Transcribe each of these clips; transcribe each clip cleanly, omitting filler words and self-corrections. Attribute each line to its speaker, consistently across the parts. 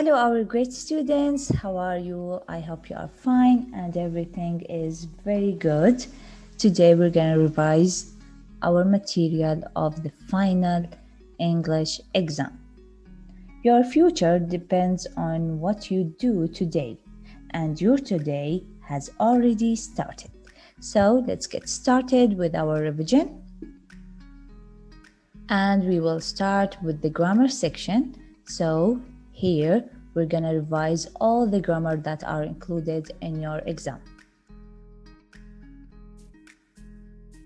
Speaker 1: Hello, our great students. How are you? I hope you are fine and everything is very good. Today, we're going to revise our material of the final English exam. Your future depends on what you do today, and your today has already started. So, let's get started with our revision. And we will start with the grammar section. So, here, we're going to revise all the grammar that are included in your exam.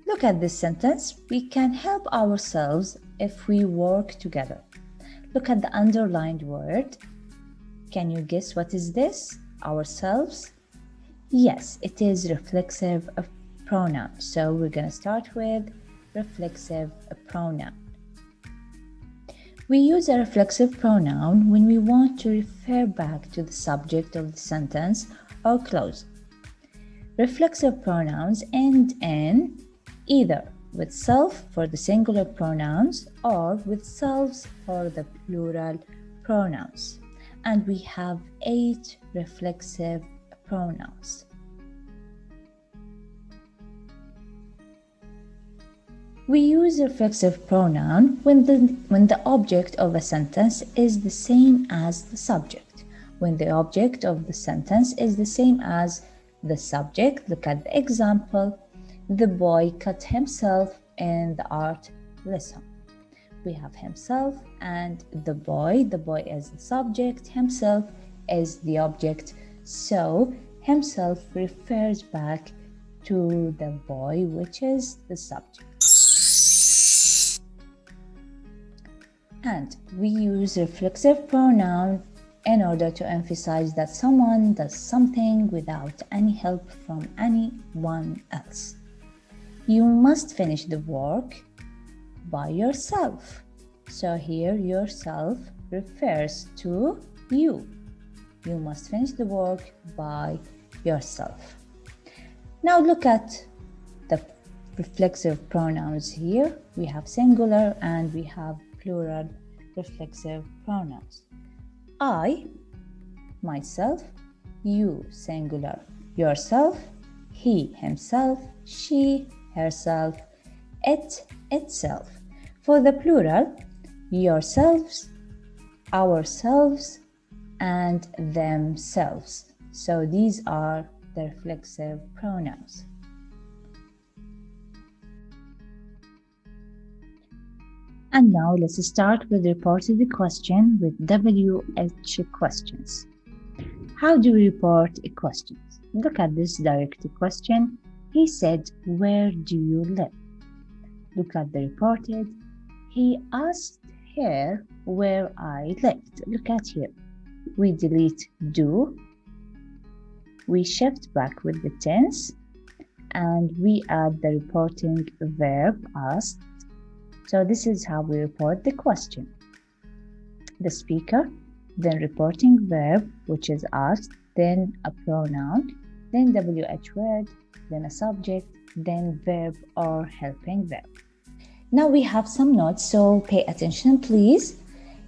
Speaker 1: Look at this sentence. We can help ourselves if we work together. Look at the underlined word. Can you guess what is this? Ourselves? Yes, it is reflexive pronoun. So we're going to start with reflexive pronoun. We use a reflexive pronoun when we want to refer back to the subject of the sentence or clause. Reflexive pronouns end in either with self for the singular pronouns or with selves for the plural pronouns. And we have 8 reflexive pronouns. We use reflexive pronoun when the object of a sentence is the same as the subject. When the object of the sentence is the same as the subject, look at the example. The boy cut himself in the art lesson. We have himself and the boy. The boy is the subject, himself is the object. So himself refers back to the boy, which is the subject. And we use reflexive pronoun in order to emphasize that someone does something without any help from anyone else. You must finish the work by yourself. So here yourself refers to you. You must finish the work by yourself. Now look at the reflexive pronouns here. We have singular and we have plural reflexive pronouns. I, myself, you, singular, yourself, he, himself, she, herself, it, itself. For the plural, yourselves, ourselves, and themselves. So these are the reflexive pronouns. And now let's start with reported question with WH questions. How do we report a question? Look at this direct question. He said, "Where do you live?" Look at the reported. He asked her where I lived. Look at here. We delete do. We shift back with the tense. And we add the reporting verb asked. So this is how we report the question. The speaker, then reporting verb, which is asked, then a pronoun, then WH word, then a subject, then verb or helping verb. Now we have some notes, so pay attention please.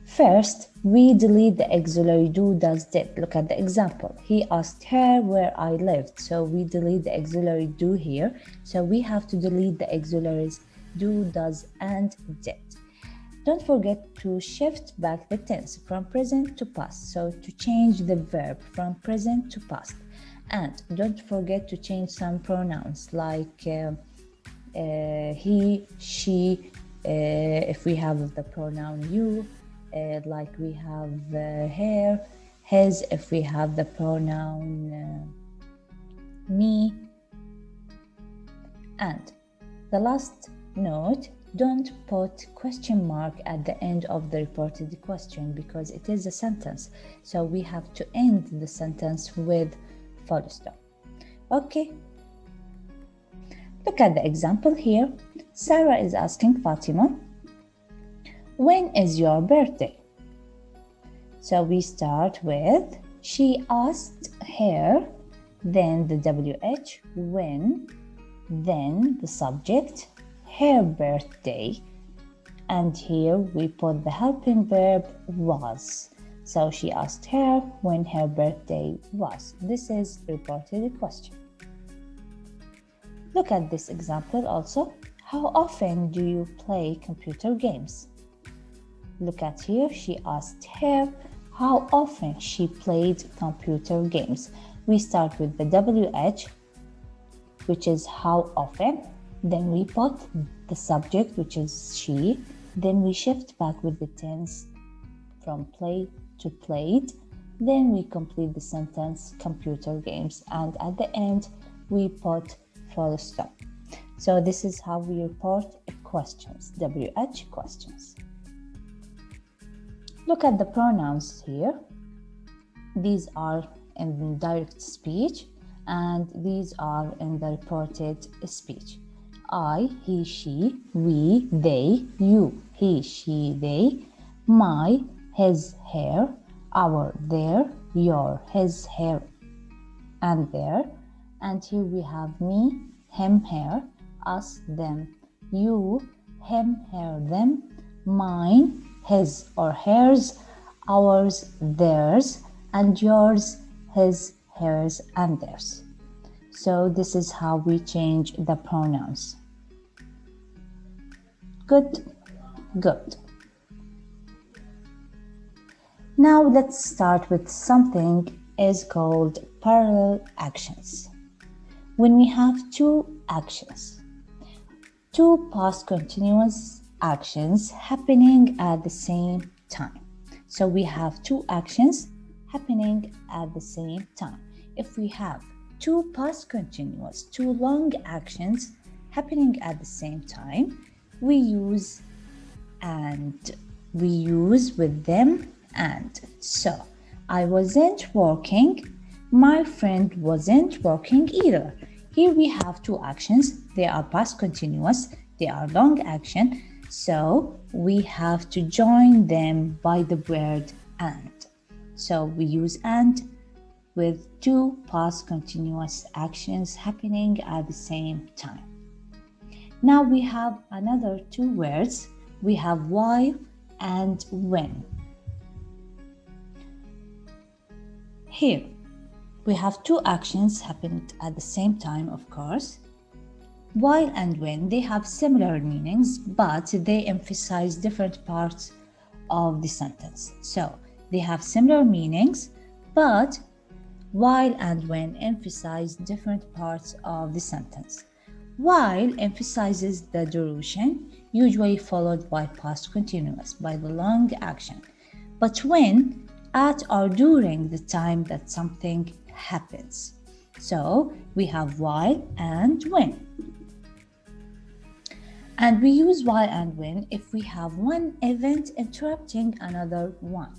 Speaker 1: First, we delete the auxiliary do, does, did. Look at the example. He asked her where I lived. So we delete the auxiliary do here. So we have to delete the auxiliaries do, does, and did. Don't forget to shift back the tense from present to past. So to change the verb from present to past. And don't forget to change some pronouns like he, she, if we have the pronoun you, like we have her, his, if we have the pronoun me. And the last note, don't put question mark at the end of the reported question because it is a sentence. So we have to end the sentence with full stop. Okay. Look at the example here. Sarah is asking Fatima, "When is your birthday?" So we start with she asked her, then the WH, when, then the subject, her birthday, and here we put the helping verb was. So she asked her when her birthday was. This is reported a question. Look at this example also. How often do you play computer games? Look at here, she asked her how often she played computer games. We start with the WH, which is how often. Then we put the subject, which is she. Then we shift back with the tense from play to played. Then we complete the sentence computer games. And at the end, we put full stop. So this is how we report questions, WH questions. Look at the pronouns here. These are in direct speech and these are in the reported speech. I, he, she, we, they, you, he, she, they, my, his, her, our, their, your, his, her, and their. And here we have me, him, her, us, them, you, him, her, them, mine, his or hers, ours, theirs, and yours, his, hers, and theirs. So this is how we change the pronouns. Good, good. Now let's start with something is called parallel actions. When we have two actions, two past continuous actions happening at the same time. So we have two actions happening at the same time. If we have two past continuous, two long actions happening at the same time, we use and. We use with them and. So, I wasn't working, my friend wasn't working either. Here we have two actions, they are past continuous, they are long action, so we have to join them by the word and. So we use and with two past continuous actions happening at the same time. Now we have another two words. We have while and when. Here we have two actions happened at the same time, of course. While and when, they have similar meanings, but they emphasize different parts of the sentence. So they have similar meanings, but while and when emphasize different parts of the sentence. While emphasizes the duration, usually followed by past continuous, by the long action. But when, at or during the time that something happens. So we have while and when. And we use while and when if we have one event interrupting another one.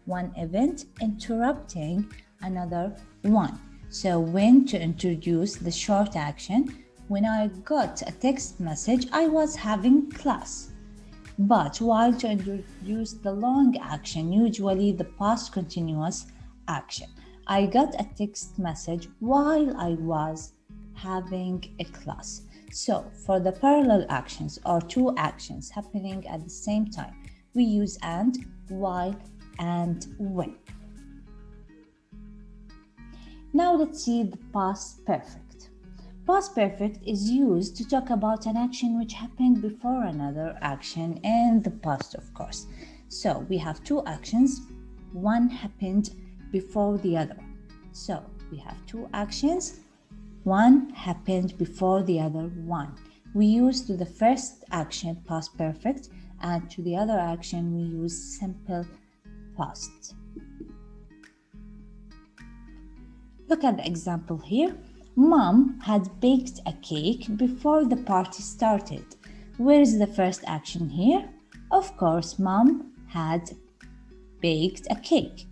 Speaker 1: One event interrupting another one. So when to introduce the short action, when I got a text message, I was having class. But while to introduce the long action, usually the past continuous action. I got a text message while I was having a class. So for the parallel actions or two actions happening at the same time, we use and, while, and when. Now let's see the past perfect. Past perfect is used to talk about an action which happened before another action in the past, of course. So we have two actions, one happened before the other. So we have two actions, one happened before the other one. We use to the first action past perfect, and to the other action we use simple past. Look at the example here. Mom had baked a cake before the party started. Where is the first action here? Of course, Mom had baked a cake.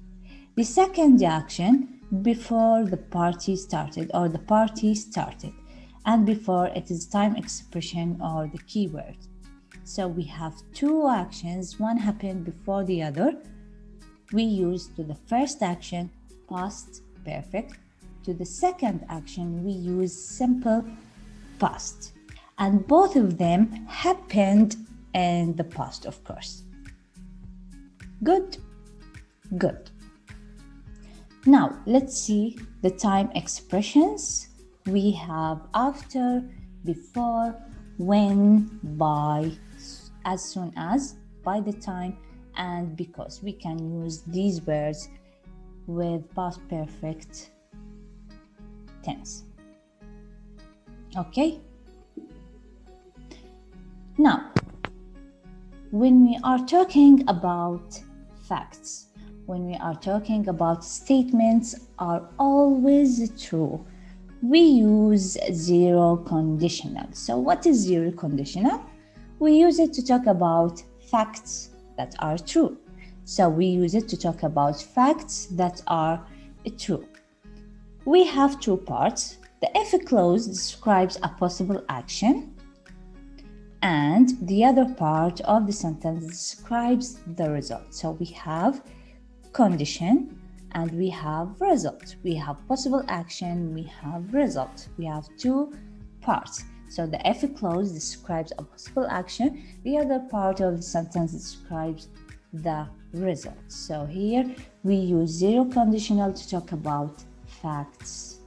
Speaker 1: The second action, before the party started or the party started, and before it is time expression or the keyword. So we have two actions, one happened before the other. We use to the first action past perfect, to the second action we use simple past, and both of them happened in the past, of course. Good. Good. Now, let's see the time expressions. We have after, before, when, by, as soon as, by the time, and because. We can use these words with past perfect tense. Okay? Now, when we are talking about facts, when we are talking about statements are always true, we use zero conditional. So what is zero conditional? We use it to talk about facts that are true. So we use it to talk about facts that are true. We have two parts. The if clause describes a possible action, and the other part of the sentence describes the result. So we have condition and we have result. We have possible action, we have result. We have two parts. So the if clause describes a possible action, the other part of the sentence describes the result. So here we use zero conditional to talk about facts.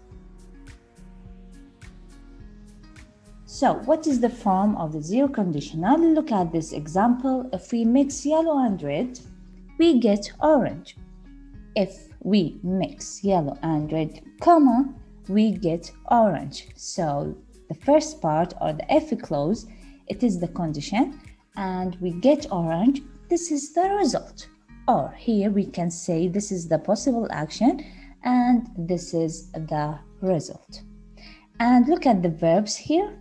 Speaker 1: So what is the form of the zero conditional? Look at this example. If we mix yellow and red, we get orange. If we mix yellow and red, comma, we get orange. So the first part, or the if clause, it is the condition, and we get orange. This is the result. Or here we can say this is the possible action and this is the result. And look at the verbs here.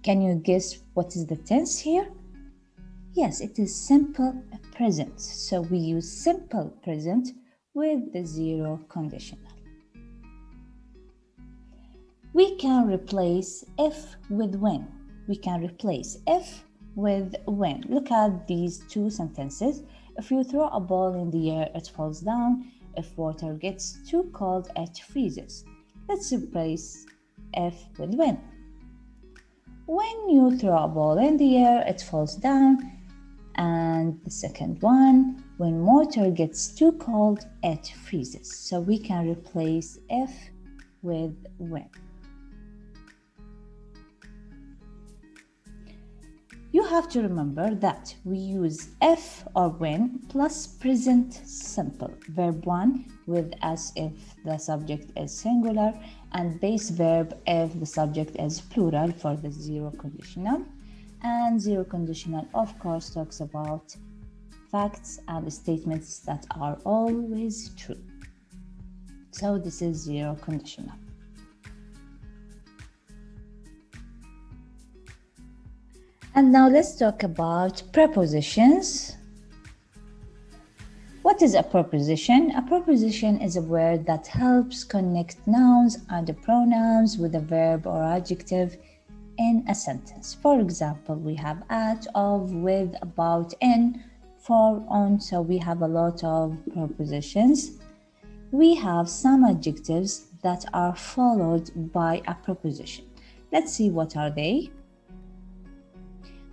Speaker 1: Can you guess what is the tense here? Yes, it is simple present. So we use simple present with the zero conditional. We can replace if with when. We can replace if with when. Look at these two sentences. If you throw a ball in the air, it falls down. If water gets too cold, it freezes. Let's replace if with when. When you throw a ball in the air, it falls down. And the second one, when water gets too cold, it freezes. So we can replace if with when. You have to remember that we use if or when plus present simple, verb 1 with as if the subject is singular, and base verb if the subject is plural for the zero conditional. And zero conditional, of course, talks about facts and statements that are always true. So this is zero conditional. And now let's talk about prepositions. What is a preposition? A preposition is a word that helps connect nouns and pronouns with a verb or adjective in a sentence. For example, we have at, of, with, about, in, for, on. So we have a lot of prepositions. We have some adjectives that are followed by a preposition. Let's see what are they.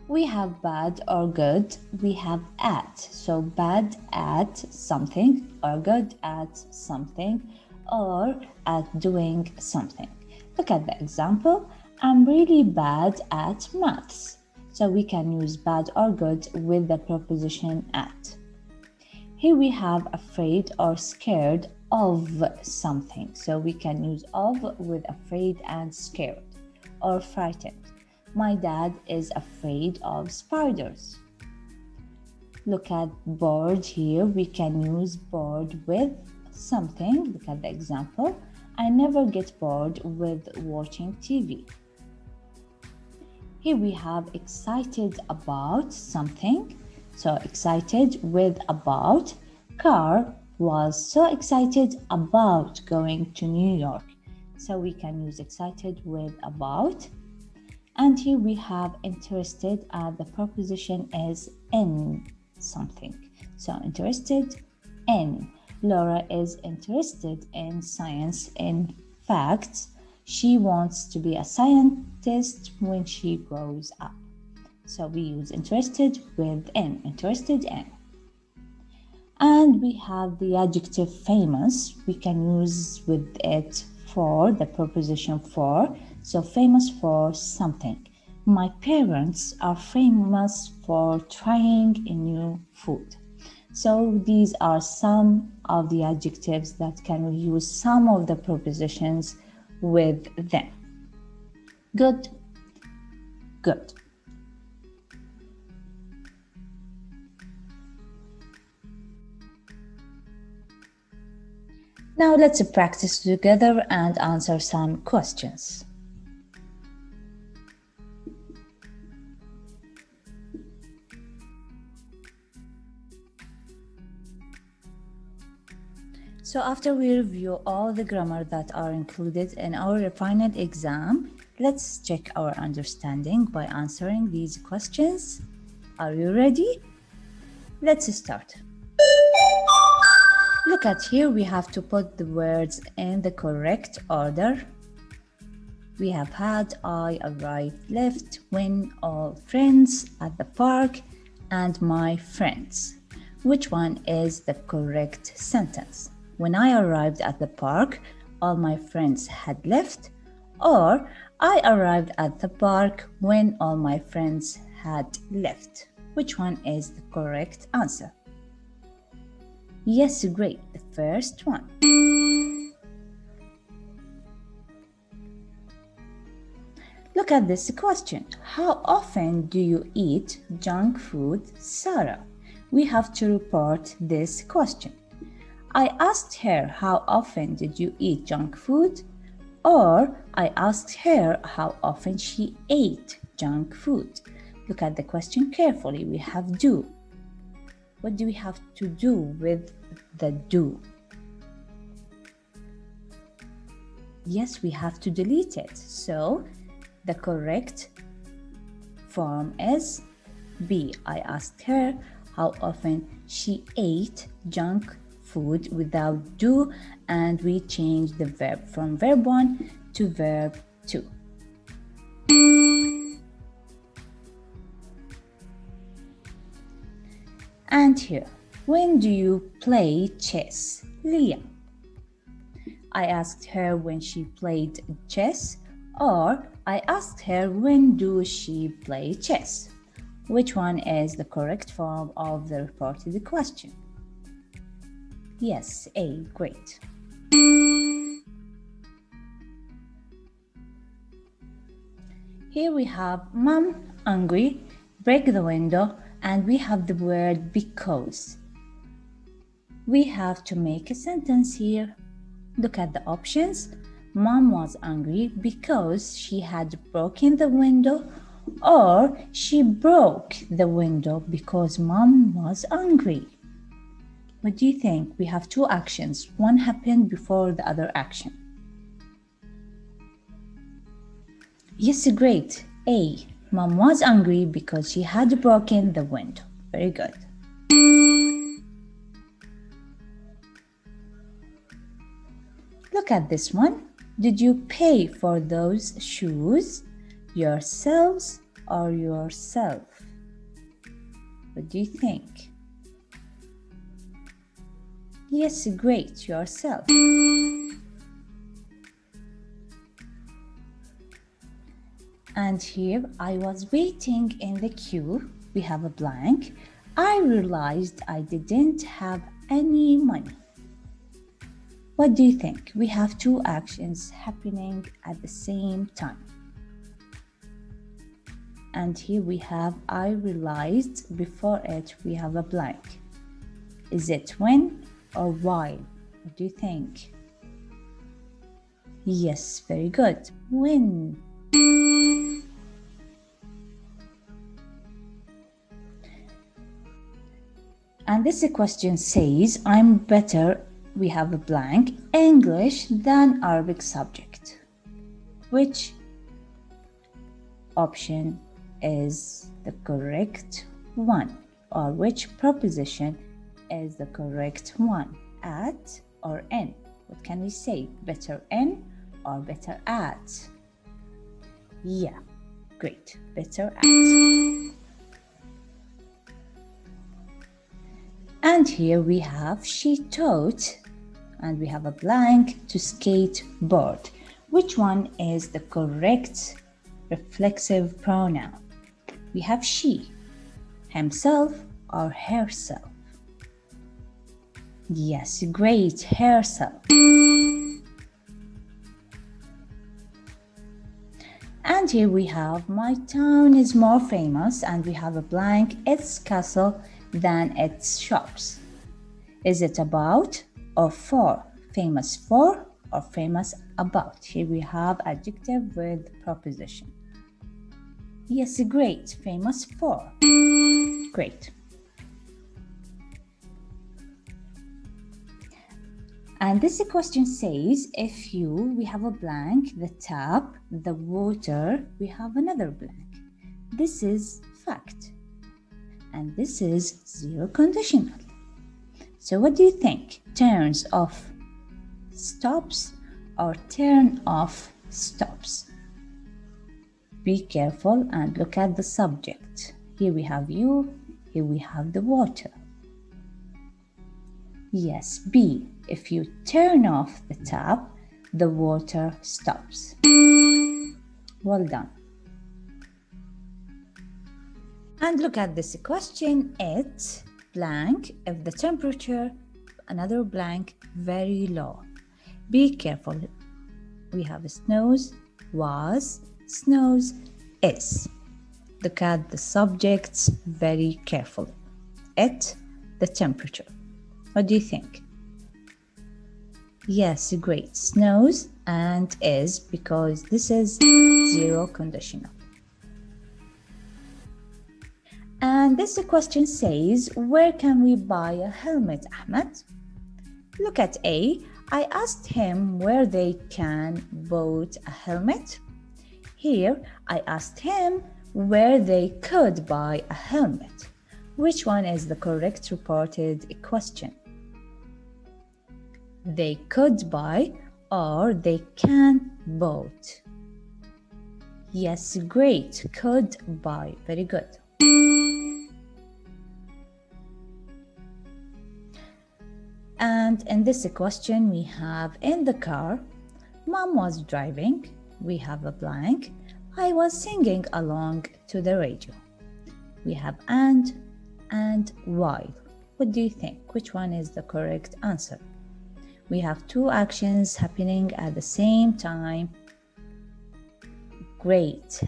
Speaker 1: We have bad or good. We have at. So bad at something, or good at something, or at doing something. Look at the example. I'm really bad at maths. So we can use bad or good with the preposition at. Here we have afraid or scared of something. So we can use of with afraid and scared, or frightened. My dad is afraid of spiders. Look at bored here. We can use bored with something. Look at the example. I never get bored with watching TV. Here we have excited about something. So excited with about. Carl was so excited about going to New York. So we can use excited with about. And here we have interested, and the preposition is in something. So interested in. Laura is interested in science. In fact, she wants to be a scientist when she grows up. So we use interested with in. Interested in. And we have the adjective famous. We can use with it for the preposition for. So famous for something. My parents are famous for trying a new food. So these are some of the adjectives that can use some of the prepositions with them. Good, good. Now let's practice together and answer some questions. So after we review all the grammar that are included in our final exam, let's check our understanding by answering these questions. Are you ready? Let's start. Look at here, we have to put the words in the correct order. We have had I arrived, left, when, all friends, at the park, and my friends. Which one is the correct sentence? When I arrived at the park, all my friends had left, or I arrived at the park when all my friends had left. Which one is the correct answer? Yes, great, the first one. Look at this question. How often do you eat junk food, Sarah? We have to report this question. I asked her, how often did you eat junk food? Or I asked her how often she ate junk food. Look at the question carefully. We have do. What do we have to do with the do? Yes, we have to delete it. So the correct form is B. I asked her how often she ate junk food without do, and we change the verb from verb 1 to verb 2. And here, when do you play chess, Leah? I asked her when she played chess, or I asked her when do she play chess. Which one is the correct form of the reported question? Yes, A, great. Here we have Mom, hungry, break the window, and we have the word because. We have to make a sentence here. Look at the options. Mom was angry because she had broken the window, or she broke the window because Mom was angry. What do you think? We have two actions. One happened before the other action. Yes, great. A. Mom was angry because she had broken the window. Very good. Look at this one. Did you pay for those shoes yourselves or yourself? What do you think? Yes, great, yourself. And here I was waiting in the queue. We have a blank. I realized I didn't have any money. What do you think? We have two actions happening at the same time. And here we have I realized. Before it, we have a blank. Is it when or while? What do you think? Yes, very good. When. And this question says, I'm better, we have a blank, English than Arabic subject. Which option is the correct one? Or which preposition is the correct one? At or in? What can we say? Better in or better at? Yeah, great. Better at. And here we have she taught, and we have a blank, to skateboard. Which one is the correct reflexive pronoun? We have she, himself, or herself. Yes, great, herself. And here we have my town is more famous, and we have a blank, its castle than its shops. Is it about or for? Famous for or famous about? Here we have adjective with preposition. Yes, great, famous for. Great. And this question says, if we have a blank, the tap, the water, we have another blank. This is fact. And this is zero conditional. So what do you think? Turns off stops or turn off stops? Be careful and look at the subject. Here we have you, here we have the water. Yes, B. If you turn off the tap, the water stops. Well done. And look at this question. It blank if the temperature, another blank, very low. Be careful. We have snows, was, snows, is. Look at the subjects very carefully. It, the temperature. What do you think? Yes, great. Snows and is, because this is zero conditional. And this question says, where can we buy a helmet, Ahmed? Look at A. I asked him where they can buy a helmet. Here, I asked him where they could buy a helmet. Which one is the correct reported question? They could buy or they can both? Yes, great. Could buy. Very good. And in this question, we have in the car, Mom was driving. We have a blank. I was singing along to the radio. We have and while. What do you think? Which one is the correct answer? We have two actions happening at the same time. Great.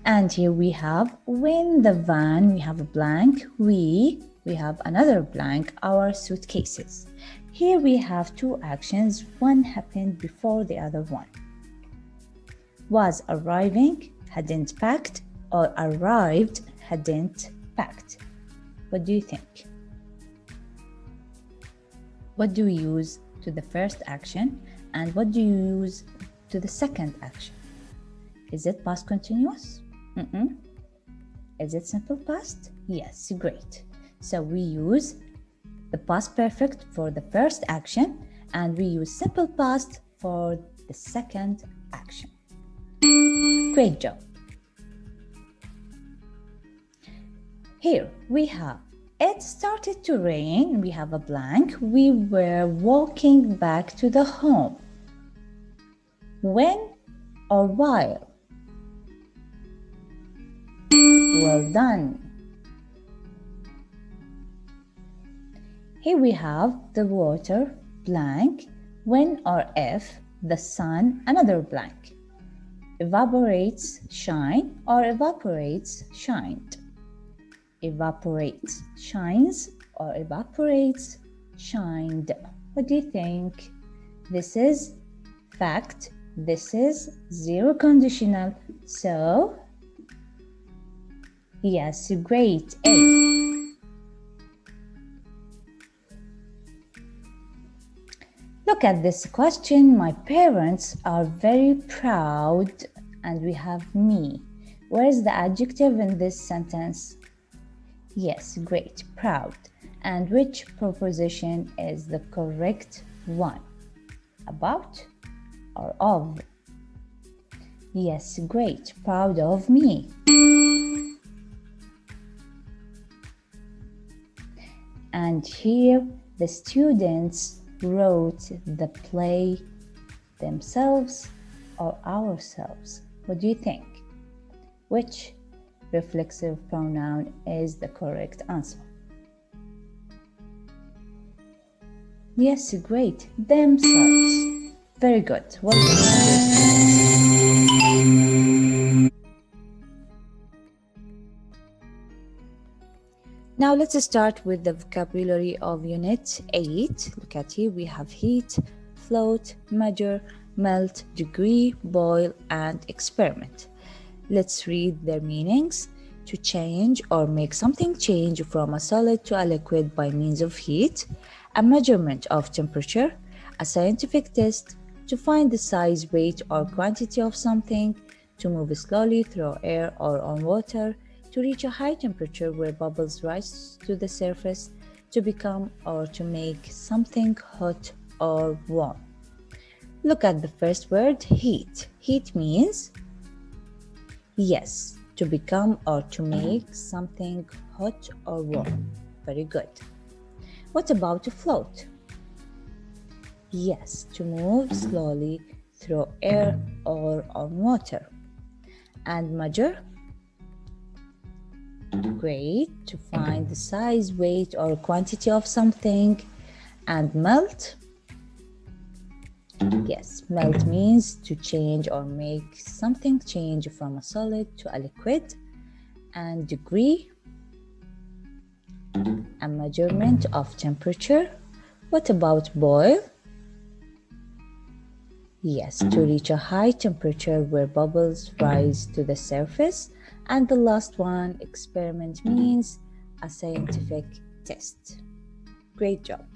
Speaker 1: And here we have when the van, we have a blank, we have another blank, our suitcases. Here we have two actions, one happened before the other one. Was arriving, hadn't packed, or arrived, hadn't packed. What do you think? What do we use to the first action and what do you use to the second action? Is it past continuous? Is it simple past? Yes, great. So we use the past perfect for the first action and we use simple past for the second action. Great job. Here we have, it started to rain, we have a blank, we were walking back to the home. When or while? Well done. Here we have the water, blank, when or if, the sun, another blank. Evaporates, shine, or evaporates, shined. Evaporates, shines, or evaporates, shined. What do you think? This is fact, this is zero conditional, so yes, great, A. Look at this question. My parents are very proud, and we have me. Where is the adjective in this sentence? Yes, great, proud. And which preposition is the correct one? About or of? Yes, great. Proud of me. And here the students wrote the play themselves or ourselves. What do you think? Which reflexive pronoun is the correct answer? Yes, great. Themselves. Very good. Well done. Now let's start with the vocabulary of Unit 8. Look at here, we have heat, float, measure, melt, degree, boil, and experiment. Let's read their meanings. To change or make something change from a solid to a liquid by means of heat, a measurement of temperature, a scientific test, to find the size, weight, or quantity of something, to move slowly through air or on water, to reach a high temperature where bubbles rise to the surface, to become or to make something hot or warm. Look at the first word, heat. Heat means, yes, to become or to make something hot or warm. Very good. What about to float? Yes, to move slowly through air or on water. And measure? Great, to find the size, weight, or quantity of something. And melt? Yes, melt means to change or make something change from a solid to a liquid. And degree? A measurement of temperature. What about boil? Yes, to reach a high temperature where bubbles rise to the surface. And the last one, experiment, means a scientific test. Great job.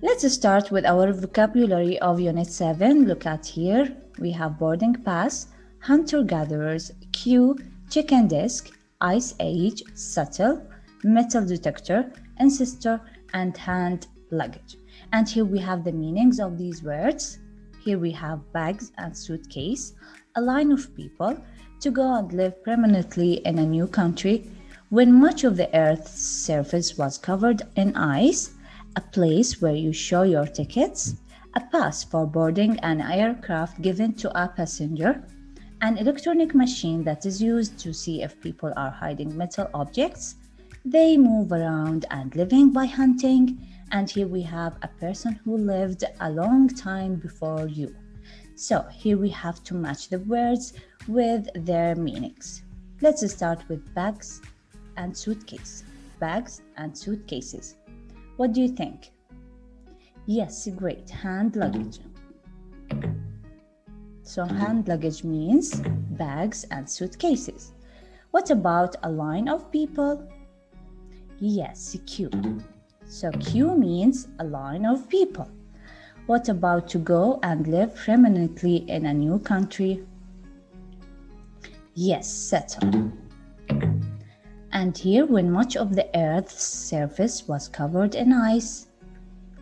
Speaker 1: Let's start with our vocabulary of Unit 7. Look at here. We have boarding pass, hunter-gatherers, queue, chicken disc, ice age, shuttle, metal detector, ancestor, and hand luggage. And here we have the meanings of these words. Here we have bags and suitcase, a line of people, to go and live permanently in a new country, when much of the Earth's surface was covered in ice, a place where you show your tickets, a pass for boarding an aircraft given to a passenger, an electronic machine that is used to see if people are hiding metal objects, they move around and living by hunting, and here we have a person who lived a long time before you. So here we have to match the words with their meanings. Let's start with bags and suitcase. Bags and suitcases. What do you think? Yes, great. Hand luggage. So hand luggage means bags and suitcases. What about a line of people? Yes, queue. So queue means a line of people. What about to go and live permanently in a new country? Yes, settle. And here, when much of the Earth's surface was covered in ice?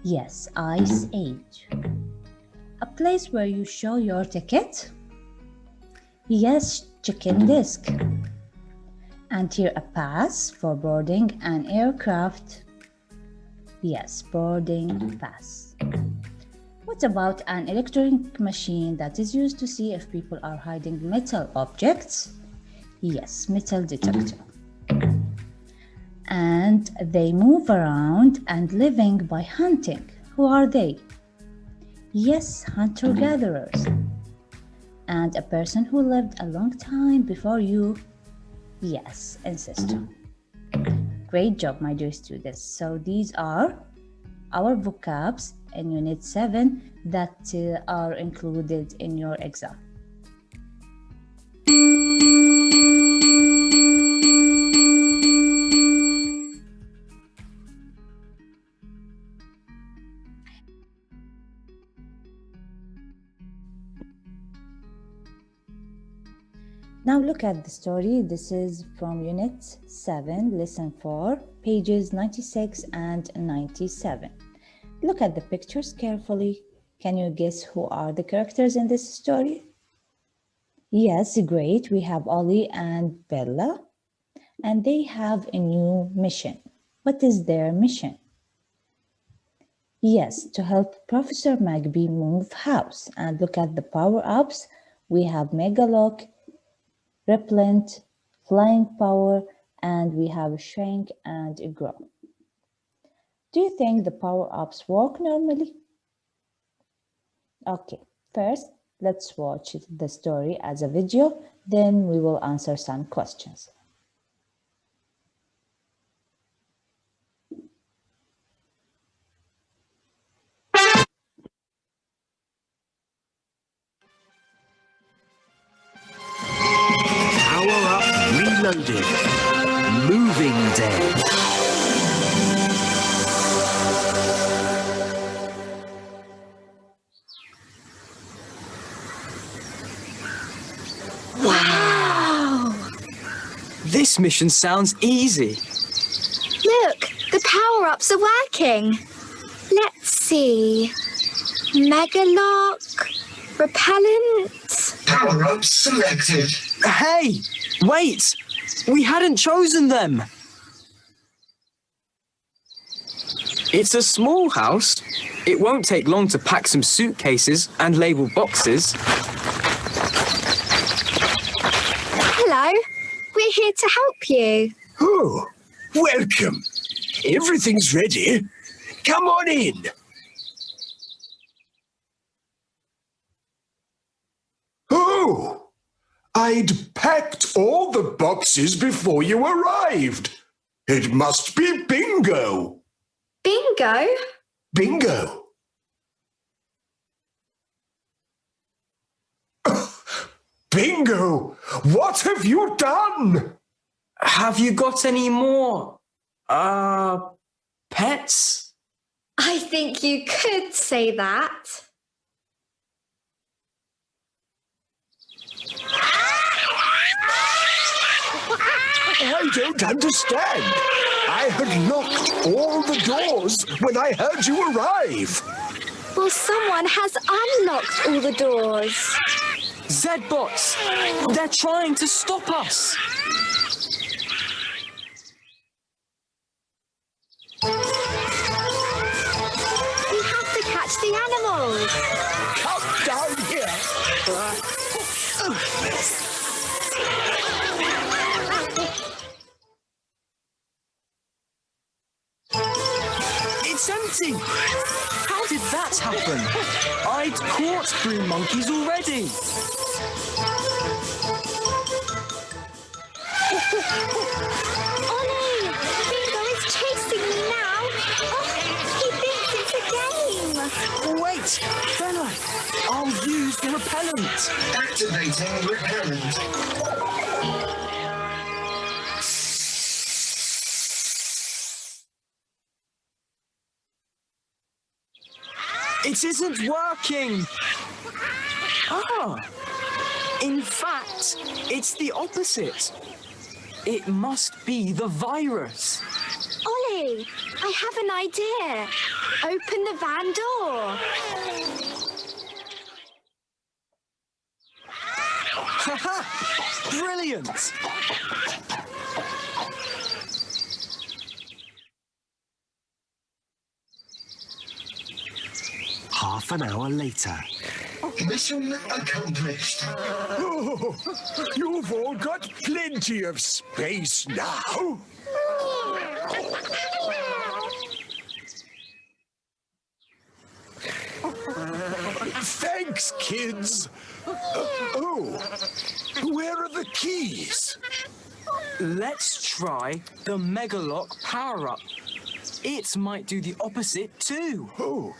Speaker 1: Yes, ice age. A place where you show your ticket? Yes, chicken disc. And here a pass for boarding an aircraft? Yes, boarding pass. What about an electronic machine that is used to see if people are hiding metal objects? Yes, metal detector. And they move around and living by hunting. Who are they? Yes, hunter-gatherers. And a person who lived a long time before you? Yes, ancestor. Great job, my dear students. So these are our vocabs in Unit 7 that are included in your exam. Now Look at the story. This is from Unit 7, Lesson 4, pages 96 and 97. Look at the pictures carefully. Can you guess who are the characters in this story? Yes, great. We have Ollie and Bella, and they have a new mission. What is their mission? Yes, to help Professor Magby move house. And look at the power-ups. We have Megalock, Repellent, Flying Power, and we have Shrink and Grow. Do you think the power-ups work normally? Okay, first, let's watch the story as a video, then we will answer some questions.
Speaker 2: Power Up Reloaded. Moving Day.
Speaker 3: Wow!
Speaker 2: This mission sounds easy.
Speaker 3: Look, the power-ups are working. Let's see. Megalock, Repellent.
Speaker 4: Power-ups selected.
Speaker 2: Hey, wait! We hadn't chosen them. It's a small house. It won't take long to pack some suitcases and label boxes.
Speaker 3: Hello, we're here to help you.
Speaker 4: Oh, welcome. Everything's ready. Come on in. Oh, I'd packed all the boxes before you arrived. It must be bingo.
Speaker 3: Bingo?
Speaker 4: Bingo. Bingo! What have you done?
Speaker 2: Have you got any more, pets?
Speaker 3: I think you could say that.
Speaker 4: I don't understand. I had locked all the doors when I heard you arrive.
Speaker 3: Well, someone has unlocked all the doors.
Speaker 2: Zbots! They're trying to stop us!
Speaker 3: We have to catch the animals.
Speaker 4: Come down here.
Speaker 2: It's empty! How did that happen? I'd caught broom monkeys already.
Speaker 3: Ollie, Bingo is chasing me now. Oh, he thinks it's a game.
Speaker 2: Wait, Bella, I'll use the repellent.
Speaker 4: Activating repellent.
Speaker 2: It isn't working. In fact, it's the opposite. It must be the virus.
Speaker 3: Ollie, I have an idea. Open the van door.
Speaker 2: Haha! Brilliant!
Speaker 4: Half an hour later. Mission accomplished. Oh, you've all got plenty of space now. Thanks, kids. Where are the keys?
Speaker 2: Let's try the Megalock power-up. It might do the opposite too.
Speaker 4: Oh.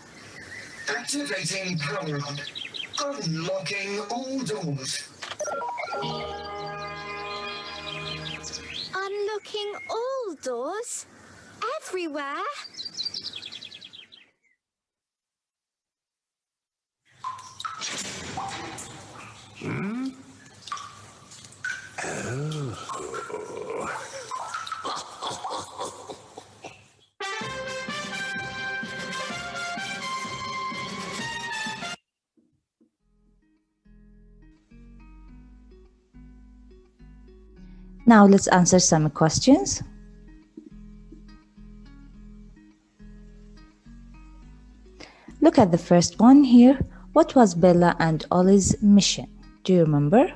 Speaker 4: Activating power-up. Unlocking all doors.
Speaker 3: Unlocking all doors? Everywhere?
Speaker 1: Now let's answer some questions. Look at the first one here. What was Bella and Ollie's mission? Do you remember?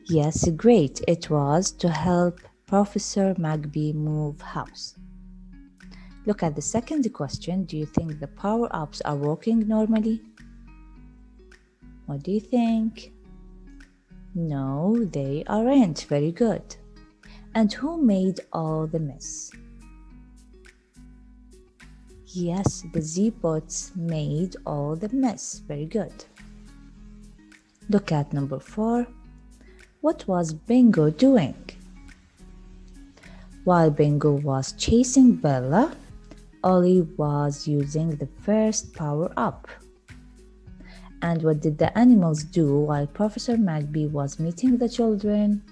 Speaker 1: Yes, great. It was to help Professor Magby move house. Look at the second question. Do you think the power-ups are working normally? What do you think? No, they aren't. Very good. And who made all the mess? Yes, the Z-bots made all the mess. Very good. Look at number 4. What was Bingo doing? While Bingo was chasing Bella, Ollie was using the first power-up. And what did the animals do while Professor Magby was meeting the children?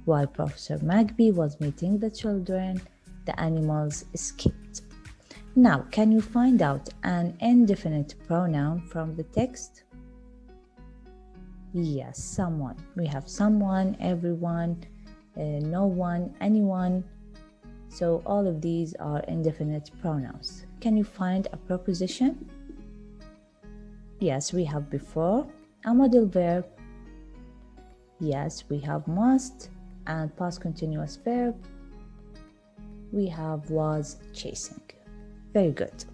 Speaker 1: While Professor Magby was meeting the children, the animals escaped. Now, can you find out an indefinite pronoun from the text? Yes, someone. We have someone, everyone, no one, anyone. So all of these are indefinite pronouns. Can you find a preposition? Yes, we have before, a modal verb. Yes, we have must and past continuous verb. We have was chasing. Very good.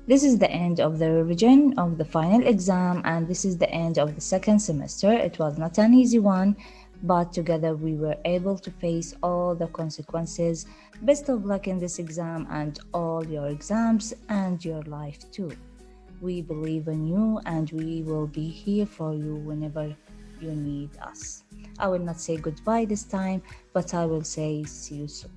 Speaker 1: This is the end of the revision of the final exam, and this is the end of the second semester. It was not an easy one, but together we were able to face all the consequences. Best of luck in this exam and all your exams and your life too. We believe in you and we will be here for you whenever you need us. I will not say goodbye this time, but I will say see you soon.